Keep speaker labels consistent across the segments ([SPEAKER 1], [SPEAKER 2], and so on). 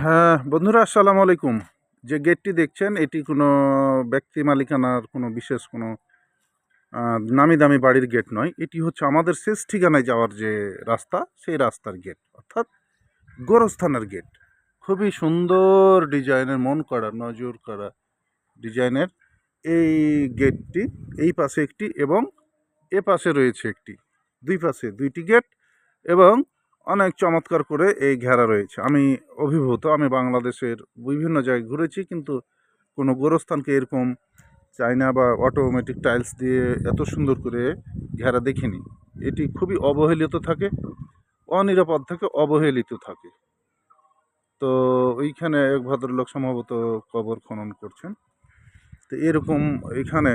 [SPEAKER 1] হ্যাঁ, বন্ধুরা আসসালামু আলাইকুম। যে গেটটি দেখছেন এটি কোনো ব্যক্তি মালিকানার কোনো বিশেষ কোনো নামি দামি বাড়ির গেট নয়। এটি হচ্ছে আমাদের শেষ ঠিকানায় যাওয়ার যে রাস্তা, সেই রাস্তার গেট। অর্থাৎ গোরস্থানের গেট। খুবই সুন্দর ডিজাইনের মন করা, নজর করা ডিজাইনের এই গেটটি। এই পাশে একটি এবং এ পাশে রয়েছে একটি। ২ পাশে ২ টি গেট এবং অনেক চমৎকার করে এই ঘেরা রয়েছে। আমি অভিভূত। আমি বাংলাদেশের বিভিন্ন জায়গায় ঘুরেছি, কিন্তু কোনো গোরস্থানকে এরকম চায়না বা অটোমেটিক টাইলস দিয়ে এত সুন্দর করে ঘেরা দেখিনি। এটি খুবই অবহেলিত থাকে, অনিরাপদ থাকে, অবহেলিত থাকে। তো ওইখানে এক ভদ্রলোক সম্ভবত কবর খনন করছেন। তো এরকম এখানে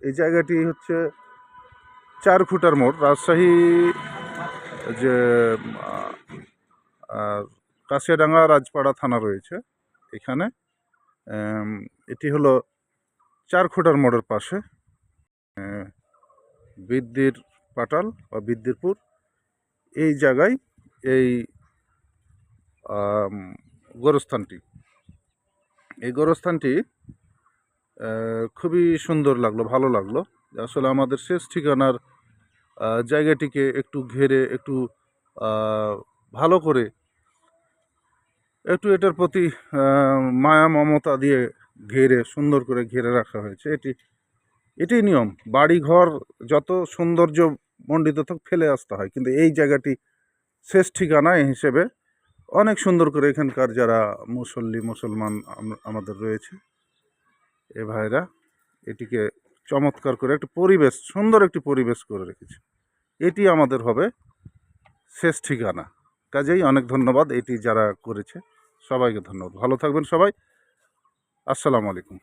[SPEAKER 1] এই জায়গাটি হচ্ছে ৪ খুঁটার মোড়, রাজশাহী যে কাশিয়াডাঙ্গা রাজপাড়া থানা রয়েছে এখানে। এটি হলো ৪ খুঁটার মোড়ের পাশে বিদ্যির পাটাল বা বিদ্যিরপুর, এই জায়গায় এই গোরস্থানটি। এই গোরস্থানটি খুবই সুন্দর লাগলো, ভালো লাগলো। আসলে আমাদের শেষ ঠিকানার জায়গাটিকে একটু ঘেরে একটু ভালো করে একটু এটার প্রতি মায়া মমতা দিয়ে ঘিরে সুন্দর করে ঘিরে রাখা হয়েছে। এটাই নিয়ম। বাড়িঘর যত সৌন্দর্য মণ্ডিত থাক ফেলে আসতে হয়, কিন্তু এই জায়গাটি শেষ ঠিকানা হিসেবে অনেক সুন্দর করে এখানকার যারা মুসলমান আমাদের রয়েছে, এ ভাইরা এটিকে চমৎকার করে একটা পরিবেশ, সুন্দর একটি পরিবেশ করে রেখেছে। এটি আমাদের হবে শেষ ঠিকানা। কাজেই অনেক ধন্যবাদ এটি যারা করেছে, সবাইকে ধন্যবাদ। ভালো থাকবেন সবাই। আসসালামু আলাইকুম।